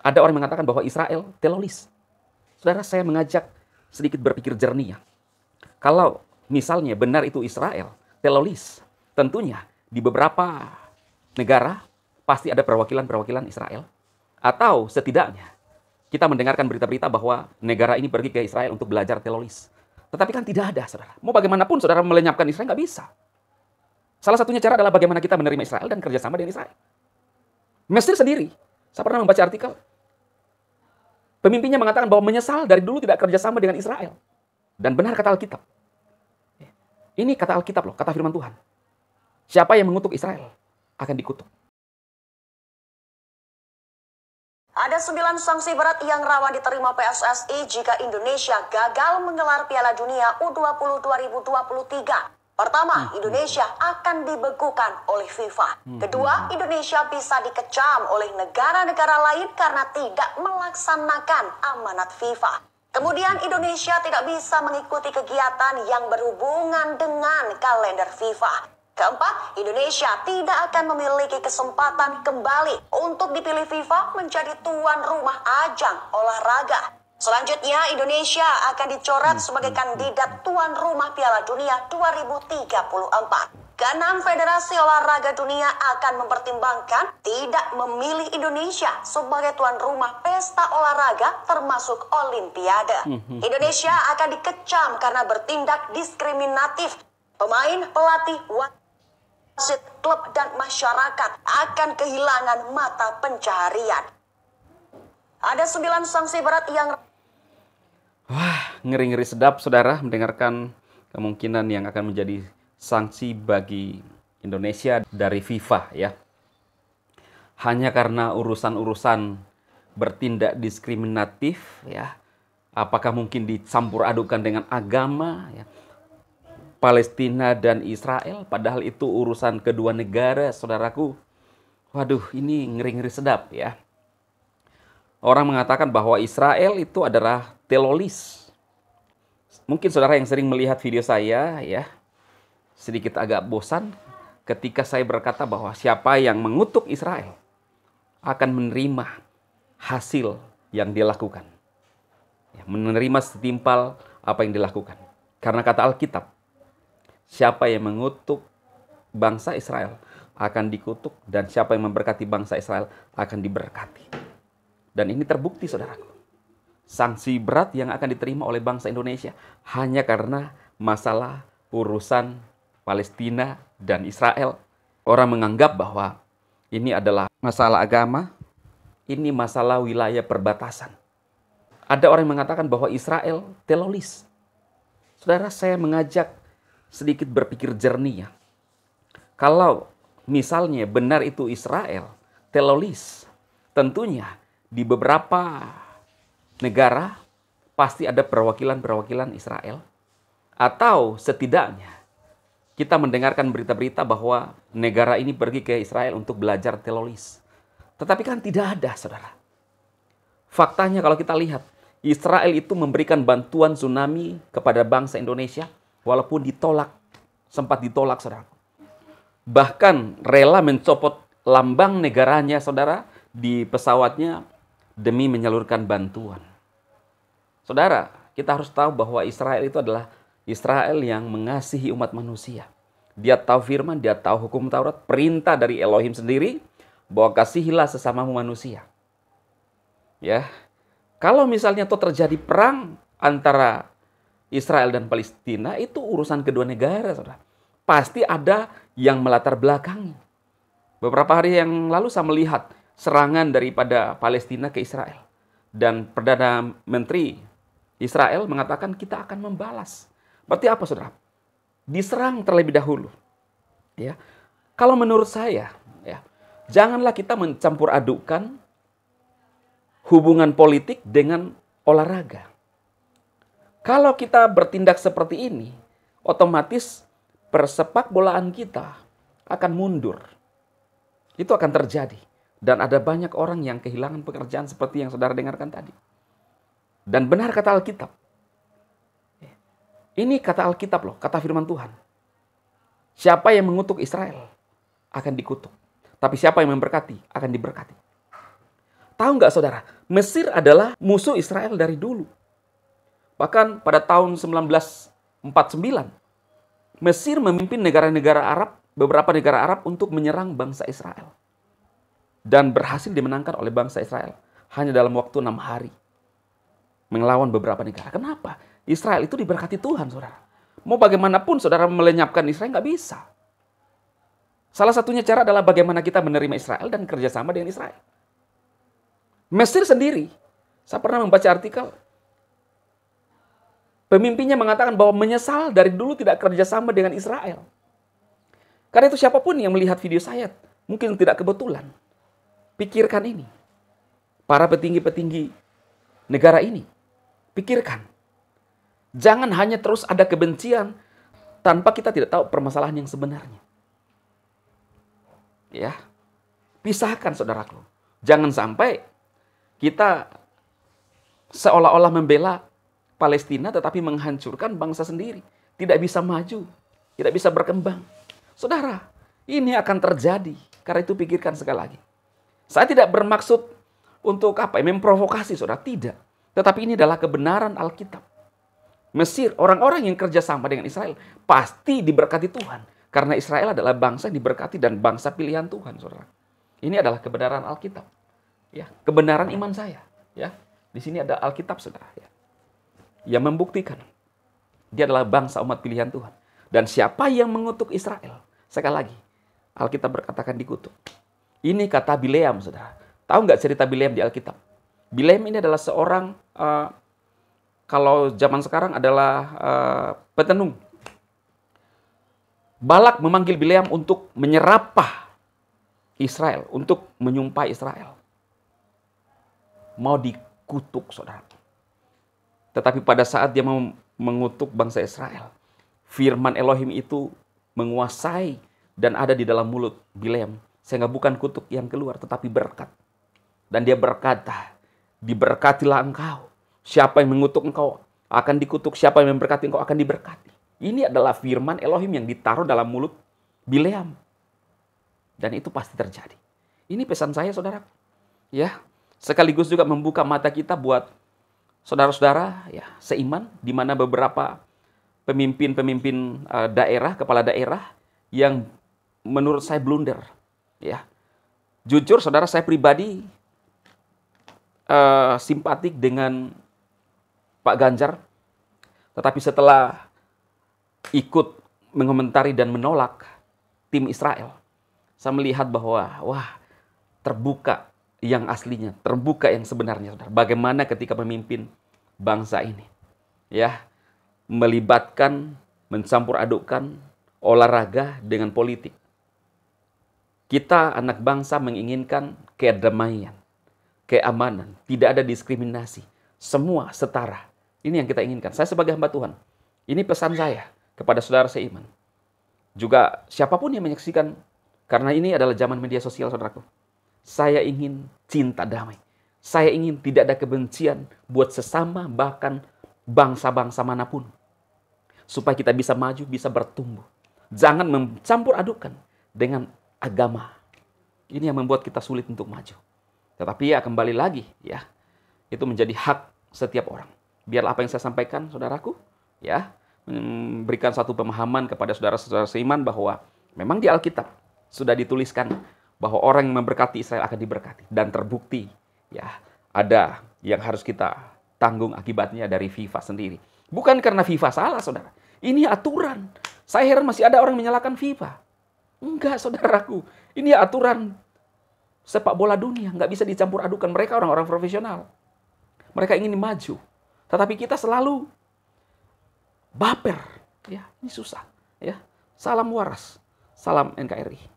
Ada orang mengatakan bahwa Israel teroris. Saudara, saya mengajak sedikit berpikir jernih ya. Kalau misalnya benar itu Israel teroris, tentunya di beberapa negara pasti ada perwakilan-perwakilan Israel. Atau setidaknya kita mendengarkan berita-berita bahwa negara ini pergi ke Israel untuk belajar teroris. Tetapi kan tidak ada, saudara. Mau bagaimanapun saudara melenyapkan Israel, nggak bisa. Salah satunya cara adalah bagaimana kita menerima Israel dan kerjasama dengan Israel. Mesir sendiri, saya pernah membaca artikel, pemimpinnya mengatakan bahwa menyesal dari dulu tidak kerjasama dengan Israel. Dan benar kata Alkitab. Ini kata Alkitab loh, kata firman Tuhan. Siapa yang mengutuk Israel akan dikutuk. Ada 9 sanksi berat yang rawan diterima PSSI jika Indonesia gagal menggelar Piala Dunia U20 2023. Pertama, Indonesia akan dibekukan oleh FIFA. Kedua, Indonesia bisa dikecam oleh negara-negara lain karena tidak melaksanakan amanat FIFA. Kemudian Indonesia tidak bisa mengikuti kegiatan yang berhubungan dengan kalender FIFA. Keempat, Indonesia tidak akan memiliki kesempatan kembali untuk dipilih FIFA menjadi tuan rumah ajang olahraga. Selanjutnya, Indonesia akan dicoret sebagai kandidat tuan rumah Piala Dunia 2034. Keenam, Federasi Olahraga Dunia akan mempertimbangkan tidak memilih Indonesia sebagai tuan rumah pesta olahraga termasuk Olimpiade. Indonesia akan dikecam karena bertindak diskriminatif. Pemain, pelatih, wasit, klub, dan masyarakat akan kehilangan mata pencaharian. Ada 9 sanksi berat yang... Wah, ngeri-ngeri sedap saudara mendengarkan kemungkinan yang akan menjadi sanksi bagi Indonesia dari FIFA ya. Hanya karena urusan-urusan bertindak diskriminatif ya. Apakah mungkin dicampur adukan dengan agama ya. Palestina dan Israel, padahal itu urusan kedua negara, saudaraku. Waduh, ini ngeri-ngeri sedap ya. Orang mengatakan bahwa Israel itu adalah teroris. Mungkin saudara yang sering melihat video saya ya, sedikit agak bosan ketika saya berkata bahwa siapa yang mengutuk Israel akan menerima hasil yang dia lakukan. Ya, menerima setimpal apa yang dilakukan. Karena kata Alkitab, siapa yang mengutuk bangsa Israel akan dikutuk, dan siapa yang memberkati bangsa Israel akan diberkati. Dan ini terbukti, saudaraku. Sanksi berat yang akan diterima oleh bangsa Indonesia hanya karena masalah urusan Palestina dan Israel. Orang menganggap bahwa ini adalah masalah agama, ini masalah wilayah perbatasan. Ada orang yang mengatakan bahwa Israel teroris. Saudara, saya mengajak sedikit berpikir jernih ya. Kalau misalnya benar itu Israel teroris, tentunya di beberapa negara pasti ada perwakilan-perwakilan Israel. Atau setidaknya kita mendengarkan berita-berita bahwa negara ini pergi ke Israel untuk belajar teroris. Tetapi kan tidak ada, saudara. Faktanya kalau kita lihat, Israel itu memberikan bantuan tsunami kepada bangsa Indonesia walaupun ditolak, sempat ditolak, saudara. Bahkan rela mencopot lambang negaranya, saudara, di pesawatnya demi menyalurkan bantuan. Saudara, kita harus tahu bahwa Israel itu adalah Israel yang mengasihi umat manusia. Dia tahu firman, dia tahu hukum Taurat, perintah dari Elohim sendiri, bahwa kasihilah sesamamu manusia. Ya, kalau misalnya itu terjadi perang antara Israel dan Palestina, itu urusan kedua negara, saudara. Pasti ada yang melatar belakangi. Beberapa hari yang lalu saya melihat serangan daripada Palestina ke Israel. Dan Perdana Menteri Israel mengatakan kita akan membalas. Berarti apa, saudara? Diserang terlebih dahulu. Ya. Kalau menurut saya, ya, janganlah kita mencampur adukan hubungan politik dengan olahraga. Kalau kita bertindak seperti ini, otomatis persepak bolaan kita akan mundur. Itu akan terjadi. Dan ada banyak orang yang kehilangan pekerjaan seperti yang saudara dengarkan tadi. Dan benar kata Alkitab. Ini kata Alkitab loh, kata firman Tuhan. Siapa yang mengutuk Israel akan dikutuk. Tapi siapa yang memberkati akan diberkati. Tahu nggak saudara, Mesir adalah musuh Israel dari dulu. Bahkan pada tahun 1949, Mesir memimpin negara-negara Arab, beberapa negara Arab untuk menyerang bangsa Israel. Dan berhasil dimenangkan oleh bangsa Israel hanya dalam waktu 6 hari. Melawan beberapa negara. Kenapa? Israel itu diberkati Tuhan, saudara. Mau bagaimanapun saudara melenyapkan Israel, nggak bisa. Salah satunya cara adalah bagaimana kita menerima Israel dan kerjasama dengan Israel. Mesir sendiri, saya pernah membaca artikel, pemimpinnya mengatakan bahwa menyesal dari dulu tidak kerjasama dengan Israel. Karena itu siapapun yang melihat video saya, mungkin tidak kebetulan. Pikirkan ini. Para petinggi-petinggi negara ini, pikirkan. Jangan hanya terus ada kebencian tanpa kita tidak tahu permasalahan yang sebenarnya. Ya, pisahkan saudaraku. Jangan sampai kita seolah-olah membela Palestina tetapi menghancurkan bangsa sendiri. Tidak bisa maju, tidak bisa berkembang. Saudara, ini akan terjadi. Karena itu pikirkan sekali lagi. Saya tidak bermaksud untuk memprovokasi saudara, tidak. Tetapi ini adalah kebenaran Alkitab. Mesir, orang-orang yang kerjasama dengan Israel pasti diberkati Tuhan. Karena Israel adalah bangsa yang diberkati dan bangsa pilihan Tuhan, saudara. Ini adalah kebenaran Alkitab. Ya, kebenaran iman saya. Ya, di sini ada Alkitab, saudara. Ya, yang membuktikan dia adalah bangsa umat pilihan Tuhan. Dan siapa yang mengutuk Israel? Sekali lagi, Alkitab berkatakan dikutuk. Ini kata Bileam, saudara. Tahu nggak cerita Bileam di Alkitab? Bileam ini adalah seorang, kalau zaman sekarang adalah petenung. Balak memanggil Bileam untuk menyerapah Israel, untuk menyumpah Israel. Mau dikutuk, saudara. Tetapi pada saat dia mau mengutuk bangsa Israel, firman Elohim itu menguasai dan ada di dalam mulut Bileam. Sehingga bukan kutuk yang keluar, tetapi berkat. Dan dia berkata, diberkatilah engkau. Siapa yang mengutuk engkau akan dikutuk. Siapa yang memberkati engkau akan diberkati. Ini adalah firman Elohim yang ditaruh dalam mulut Bileam. Dan itu pasti terjadi. Ini pesan saya, saudara. Ya, sekaligus juga membuka mata kita buat saudara-saudara ya seiman, di mana beberapa pemimpin-pemimpin daerah, kepala daerah yang menurut saya blunder. Ya, jujur, saudara, saya pribadi simpatik dengan Pak Ganjar, tetapi setelah ikut mengomentari dan menolak tim Israel, saya melihat bahwa terbuka yang aslinya, terbuka yang sebenarnya, saudara. Bagaimana ketika memimpin bangsa ini, ya, melibatkan, mencampur adukkan olahraga dengan politik. Kita anak bangsa menginginkan kedamaian, keamanan, tidak ada diskriminasi, semua setara. Ini yang kita inginkan. Saya sebagai hamba Tuhan, ini pesan saya kepada saudara seiman. Juga siapapun yang menyaksikan, karena ini adalah zaman media sosial, saudaraku. Saya ingin cinta damai. Saya ingin tidak ada kebencian buat sesama, bahkan bangsa-bangsa manapun. Supaya kita bisa maju, bisa bertumbuh. Jangan mencampur adukan dengan agama. Ini yang membuat kita sulit untuk maju. Tetapi ya kembali lagi, ya, itu menjadi hak setiap orang. Biarlah apa yang saya sampaikan, saudaraku, ya, memberikan satu pemahaman kepada saudara-saudara seiman bahwa memang di Alkitab sudah dituliskan bahwa orang yang memberkati Israel akan diberkati. Dan terbukti, ya, ada yang harus kita tanggung akibatnya dari FIFA sendiri. Bukan karena FIFA salah, saudara. Ini aturan. Saya heran masih ada orang menyalahkan FIFA. Enggak, saudaraku. Ini aturan sepak bola dunia. Nggak bisa dicampur adukan. Mereka orang-orang profesional. Mereka ingin maju. Tetapi kita selalu baper. Ya, ini susah. Ya, salam waras. Salam NKRI.